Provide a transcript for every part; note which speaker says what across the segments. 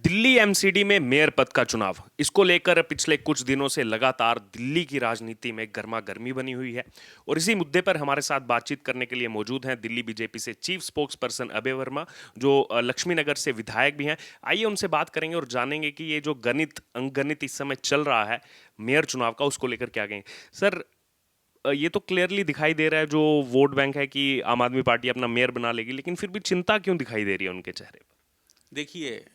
Speaker 1: Delhi MCD में mayor पद का चुनाव, इसको लेकर पिछले कुछ दिनों से लगातार दिल्ली की राजनीति में गर्मा गर्मी बनी हुई है। और इसी मुद्दे पर हमारे साथ बातचीत करने के लिए मौजूद हैं दिल्ली बीजेपी से chief spokes person Abhay Verma, जो लक्ष्मी नगर से विधायक भी हैं। आइए उनसे बात करेंगे और जानेंगे कि ये जो अंकगणित इस समय चल रहा है मेयर चुनाव का, उसको लेकर क्या कहें। सर, ये तो क्लियरली दिखाई दे रहा है जो वोट बैंक है कि आम आदमी पार्टी अपना मेयर बना लेगी, लेकिन फिर भी चिंता क्यों दिखाई दे रही है उनके चेहरे पर?
Speaker 2: देखिए,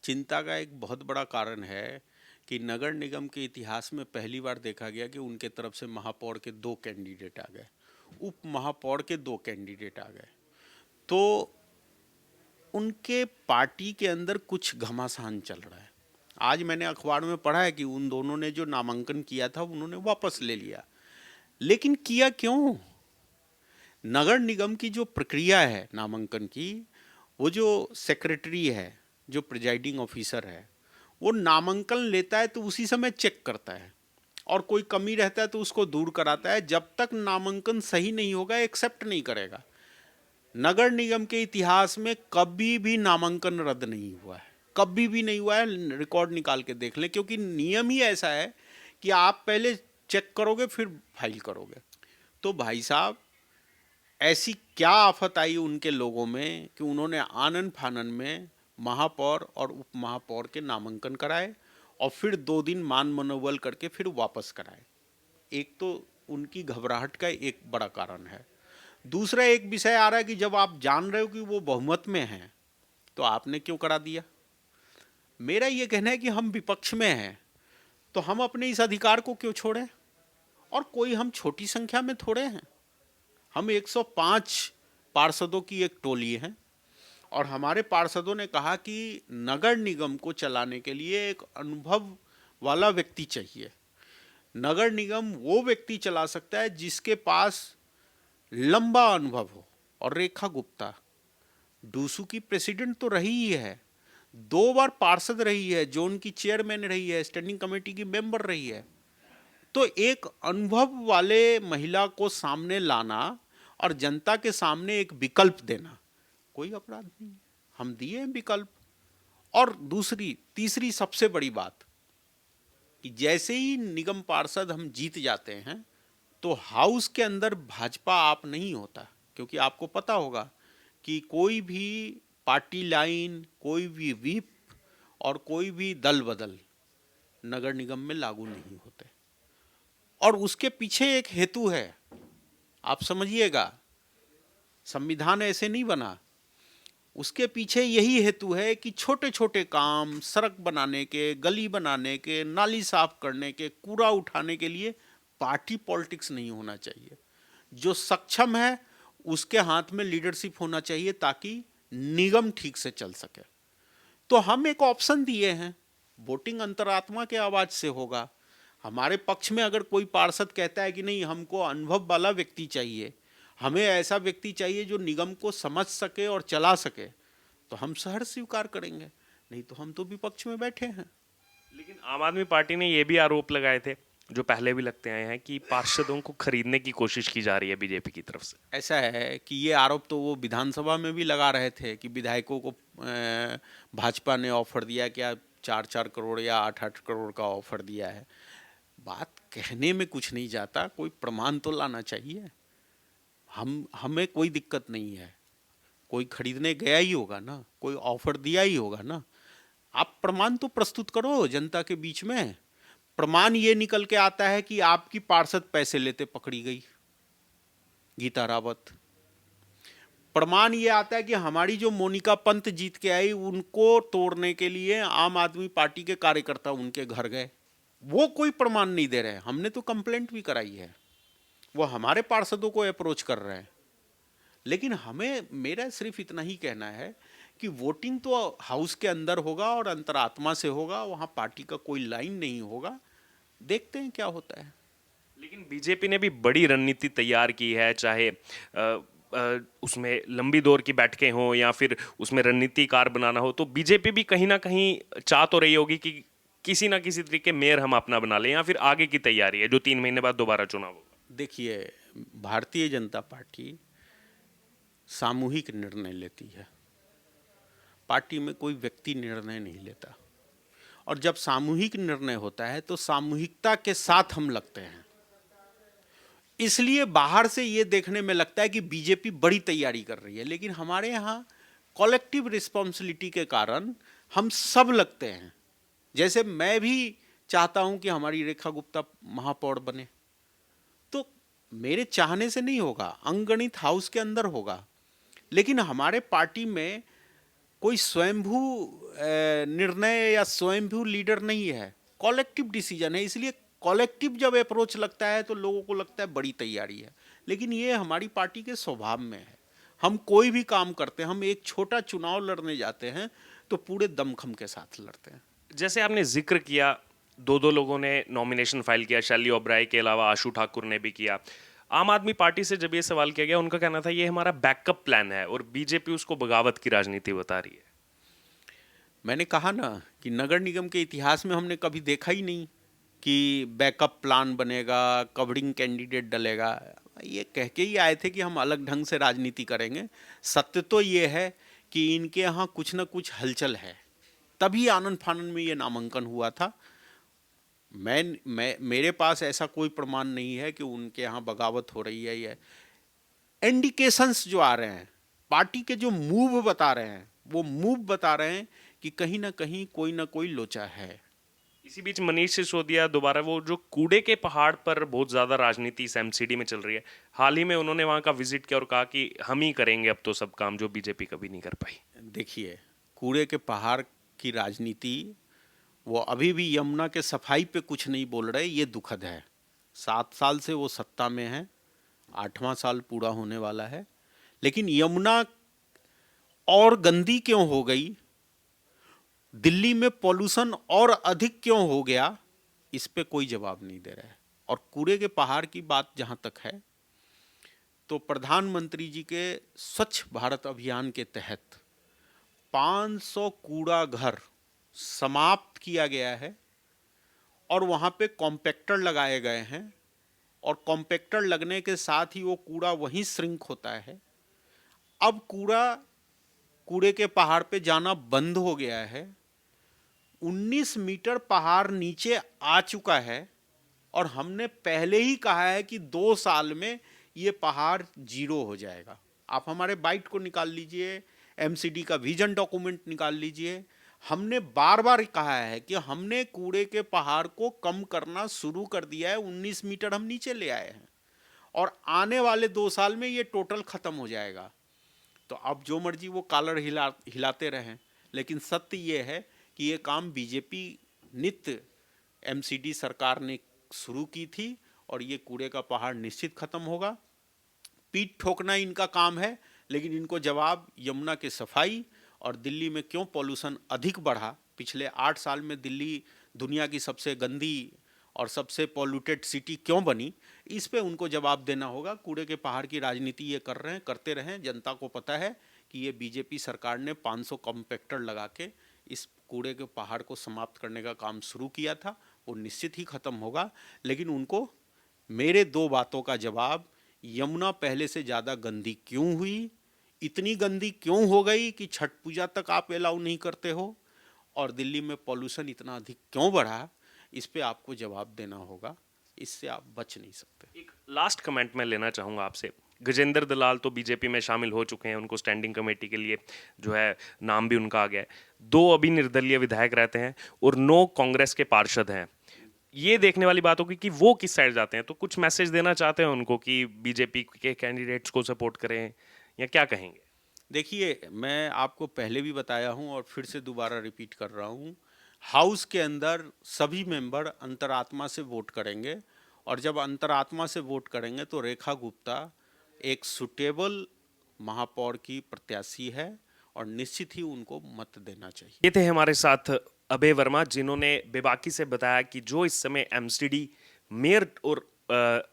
Speaker 2: चिंता का एक बहुत बड़ा कारण है कि नगर निगम के इतिहास में पहली बार देखा गया कि उनके तरफ से महापौर के 2 कैंडिडेट आ गए, उप महापौर के 2 कैंडिडेट आ गए। तो उनके पार्टी के अंदर कुछ घमासान चल रहा है। आज मैंने अखबार में पढ़ा है कि उन दोनों ने जो नामांकन किया था उन्होंने वापस ले लिया। लेकिन किया क्यों? नगर निगम की जो प्रक्रिया है नामांकन की, वो जो सेक्रेटरी है, जो प्रिजाइडिंग ऑफिसर है, वो नामांकन लेता है तो उसी समय चेक करता है और कोई कमी रहता है तो उसको दूर कराता है। जब तक नामांकन सही नहीं होगा एक्सेप्ट नहीं करेगा। नगर निगम के इतिहास में कभी भी नामांकन रद्द नहीं हुआ है, कभी भी नहीं हुआ है। रिकॉर्ड निकाल के देख लें, क्योंकि नियम ही ऐसा है कि आप पहले चेक करोगे फिर फाइल करोगे। तो भाई साहब, ऐसी क्या आफत आई उनके लोगों में कि उन्होंने आनन फानन में महापौर और उप महापौर के नामांकन कराए और फिर 2 दिन मान मनोबल करके फिर वापस कराए। एक तो उनकी घबराहट का एक बड़ा कारण है। दूसरा एक विषय आ रहा है कि जब आप जान रहे हो कि वो बहुमत में हैं तो आपने क्यों करा दिया। मेरा ये कहना है कि हम विपक्ष में हैं तो हम अपने इस अधिकार को क्यों छोड़ें, और कोई हम छोटी संख्या में थोड़े हैं। हम 105 पार्षदों की एक टोली है और हमारे पार्षदों ने कहा कि नगर निगम को चलाने के लिए एक अनुभव वाला व्यक्ति चाहिए। नगर निगम वो व्यक्ति चला सकता है जिसके पास लंबा अनुभव हो। और रेखा गुप्ता डूसू की प्रेसिडेंट तो रही ही है, 2 बार पार्षद रही है, जोन की चेयरमैन रही है, स्टैंडिंग कमेटी की मेंबर रही है। तो एक अनुभव वाले महिला को सामने लाना और जनता के सामने एक विकल्प देना कोई अपराध नहीं है। हम दिए हैं विकल्प। और तीसरी सबसे बड़ी बात कि जैसे ही निगम पार्षद हम जीत जाते हैं तो हाउस के अंदर भाजपा आप नहीं होता, क्योंकि आपको पता होगा कि कोई भी पार्टी लाइन, कोई भी व्हीप और कोई भी दल बदल नगर निगम में लागू नहीं होते। और उसके पीछे एक हेतु है, आप समझिएगा। संविधान ऐसे नहीं बना, उसके पीछे यही हेतु है कि छोटे छोटे काम, सड़क बनाने के, गली बनाने के, नाली साफ करने के, कूड़ा उठाने के लिए पार्टी पॉलिटिक्स नहीं होना चाहिए। जो सक्षम है उसके हाथ में लीडरशिप होना चाहिए ताकि निगम ठीक से चल सके। तो हम एक ऑप्शन दिए हैं, वोटिंग अंतरात्मा के आवाज से होगा। हमारे पक्ष में अगर कोई पार्षद कहता है कि नहीं, हमको अनुभव वाला व्यक्ति चाहिए, हमें ऐसा व्यक्ति चाहिए जो निगम को समझ सके और चला सके, तो हम सहर्ष स्वीकार करेंगे। नहीं तो हम तो विपक्ष में बैठे हैं।
Speaker 1: लेकिन आम आदमी पार्टी ने ये भी आरोप लगाए थे, जो पहले भी लगते आए हैं, कि पार्षदों को खरीदने की कोशिश की जा रही है बीजेपी की तरफ से।
Speaker 2: ऐसा है कि ये आरोप तो वो विधानसभा में भी लगा रहे थे कि विधायकों को भाजपा ने ऑफर दिया, क्या 4-4 करोड़ या 8-8 करोड़ का ऑफर दिया है। बात कहने में कुछ नहीं जाता, कोई प्रमाण तो लाना चाहिए। हमें कोई दिक्कत नहीं है, कोई खरीदने गया ही होगा ना, कोई ऑफर दिया ही होगा ना। आप प्रमाण तो प्रस्तुत करो जनता के बीच में। प्रमाण ये निकल के आता है कि आपकी पार्षद पैसे लेते पकड़ी गई, गीता रावत। प्रमाण ये आता है कि हमारी जो मोनिका पंत जीत के आई, उनको तोड़ने के लिए आम आदमी पार्टी के कार्यकर्ता उनके घर गए। वो कोई प्रमाण नहीं दे रहे। हमने तो कंप्लेंट भी कराई है, वो हमारे पार्षदों को अप्रोच कर रहे हैं। लेकिन हमें, मेरा सिर्फ इतना ही कहना है कि वोटिंग तो हाउस के अंदर होगा और अंतरात्मा से होगा, वहाँ पार्टी का कोई लाइन नहीं होगा। देखते हैं क्या होता है।
Speaker 1: लेकिन बीजेपी ने भी बड़ी रणनीति तैयार की है, चाहे उसमें लंबी दौर की बैठकें हों या फिर उसमें रणनीतिकार बनाना हो, तो बीजेपी भी कहीं ना कहीं चाह तो रही होगी कि किसी ना किसी तरीके मेयर हम अपना बना लें, या फिर आगे की तैयारी है जो 3 महीने बाद दोबारा चुनाव होगा।
Speaker 2: देखिए, भारतीय जनता पार्टी सामूहिक निर्णय लेती है। पार्टी में कोई व्यक्ति निर्णय नहीं लेता, और जब सामूहिक निर्णय होता है तो सामूहिकता के साथ हम लगते हैं। इसलिए बाहर से ये देखने में लगता है कि बीजेपी बड़ी तैयारी कर रही है, लेकिन हमारे यहाँ कॉलेक्टिव रिस्पॉन्सिबिलिटी के कारण हम सब लगते हैं। जैसे मैं भी चाहता हूं कि हमारी रेखा गुप्ता महापौर बने, तो मेरे चाहने से नहीं होगा, अंगणित हाउस के अंदर होगा, लेकिन हमारे पार्टी में कोई स्वयंभू निर्णय या स्वयंभू लीडर नहीं है, कॉलेक्टिव डिसीजन है। इसलिए कॉलेक्टिव जब अप्रोच लगता है तो लोगों को लगता है बड़ी तैयारी है, लेकिन ये हमारी पार्टी के स्वभाव में है। हम कोई भी काम करते हैं, हम एक छोटा चुनाव लड़ने जाते हैं तो पूरे दमखम के साथ लड़ते हैं।
Speaker 1: जैसे आपने जिक्र किया, दो लोगों ने नॉमिनेशन फाइल किया, शैली ओबराय के अलावा आशु ठाकुर ने भी किया। आम आदमी पार्टी से जब ये सवाल किया गया, उनका कहना था ये हमारा बैकअप प्लान है, और बीजेपी उसको बगावत की राजनीति बता रही है।
Speaker 2: मैंने कहा ना कि नगर निगम के इतिहास में हमने कभी देखा ही नहीं कि बैकअप प्लान बनेगा, कवरिंग कैंडिडेट डलेगा। ये कह के ही आए थे कि हम अलग ढंग से राजनीति करेंगे। सत्य तो ये है कि इनके यहाँ कुछ ना कुछ हलचल है, तभी आनंद फानन में ये नामांकन हुआ था। मेरे पास ऐसा कोई प्रमाण नहीं है कि उनके यहाँ बगावत हो रही है। ये इंडिकेशंस जो आ रहे हैं, पार्टी के जो मूव बता रहे हैं, वो मूव बता रहे हैं कि कहीं ना कहीं कोई ना कोई लोचा है।
Speaker 1: इसी बीच मनीष सिसोदिया दोबारा, वो जो कूड़े के पहाड़ पर बहुत ज्यादा राजनीति इस एमसीडी में चल रही है, हाल ही में उन्होंने वहां का विजिट किया और कहा कि हम ही करेंगे अब तो सब काम जो बीजेपी कभी नहीं कर पाई।
Speaker 2: देखिए, कूड़े के पहाड़ की राजनीति, वो अभी भी यमुना के सफाई पे कुछ नहीं बोल रहे, ये दुखद है। 7 साल से वो सत्ता में है, 8वां साल पूरा होने वाला है, लेकिन यमुना और गंदी क्यों हो गई, दिल्ली में पॉल्यूशन और अधिक क्यों हो गया, इस पे कोई जवाब नहीं दे रहा है। और कूड़े के पहाड़ की बात जहां तक है, तो प्रधानमंत्री जी के स्वच्छ भारत अभियान के तहत 500 कूड़ा घर समाप्त किया गया है, और वहां पे कॉम्पैक्टर लगाए गए हैं, और कॉम्पैक्टर लगने के साथ ही वो कूड़ा वहीं श्रिंक होता है। अब कूड़े के पहाड़ पे जाना बंद हो गया है। 19 मीटर पहाड़ नीचे आ चुका है, और हमने पहले ही कहा है कि 2 साल में ये पहाड़ जीरो हो जाएगा। आप हमारे बाइट को निकाल लीजिए, एमसीडी का विजन डॉक्यूमेंट निकाल लीजिए। हमने बार बार कहा है कि हमने कूड़े के पहाड़ को कम करना शुरू कर दिया है, 19 मीटर हम नीचे ले आए हैं, और आने वाले 2 साल में ये टोटल खत्म हो जाएगा। तो अब जो मर्जी वो कॉलर हिलाते रहें, लेकिन सत्य ये है कि ये काम बीजेपी नित्य एमसीडी सरकार ने शुरू की थी, और ये कूड़े का पहाड़ निश्चित खत्म होगा। पीठ ठोकना इनका काम है, लेकिन इनको जवाब यमुना की सफाई और दिल्ली में क्यों पॉल्यूशन अधिक बढ़ा, पिछले 8 साल में दिल्ली दुनिया की सबसे गंदी और सबसे पॉल्यूटेड सिटी क्यों बनी, इस पे उनको जवाब देना होगा। कूड़े के पहाड़ की राजनीति ये कर रहे हैं, करते रहें। जनता को पता है कि ये बीजेपी सरकार ने 500 कॉम्पैक्टर लगा के इस कूड़े के पहाड़ को समाप्त करने का काम शुरू किया था, वो निश्चित ही खत्म होगा। लेकिन उनको मेरे 2 बातों का जवाब, यमुना पहले से ज़्यादा गंदी क्यों हुई, इतनी गंदी क्यों हो गई कि छठ पूजा तक आप अलाउ नहीं करते हो, और दिल्ली में पॉल्यूशन इतना अधिक क्यों बढ़ा, इस पे आपको जवाब देना होगा। इससे आप बच नहीं सकते।
Speaker 1: एक लास्ट कमेंट मैं लेना चाहूंगा आपसे। गजेंद्र दलाल तो बीजेपी में शामिल हो चुके हैं, उनको स्टैंडिंग कमेटी के लिए जो है नाम भी उनका आ गया है। 2 अभी निर्दलीय विधायक रहते हैं और 9 कांग्रेस के पार्षद हैं। ये देखने वाली बात होगी कि वो किस साइड जाते हैं, तो कुछ मैसेज देना चाहते हैं उनको कि बीजेपी के कैंडिडेट्स को सपोर्ट करें, या क्या कहेंगे?
Speaker 2: देखिए, मैं आपको पहले भी बताया हूं और फिर से दोबारा रिपीट कर रहा हूं, हाउस के अंदर सभी मेंबर अंतरात्मा से वोट करेंगे, और जब अंतरात्मा से वोट करेंगे तो रेखा गुप्ता एक सुटेबल महापौर की प्रत्याशी है, और निश्चित ही उनको मत देना चाहिए।
Speaker 1: ये थे हमारे साथ अभय वर्मा, जिन्होंने बेबाकी से बताया कि जो इस समय एमसीडी मेयर और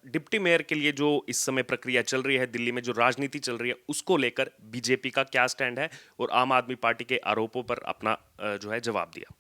Speaker 1: डिप्टी मेयर के लिए जो इस समय प्रक्रिया चल रही है, दिल्ली में जो राजनीति चल रही है, उसको लेकर बीजेपी का क्या स्टैंड है, और आम आदमी पार्टी के आरोपों पर अपना जो है जवाब दिया।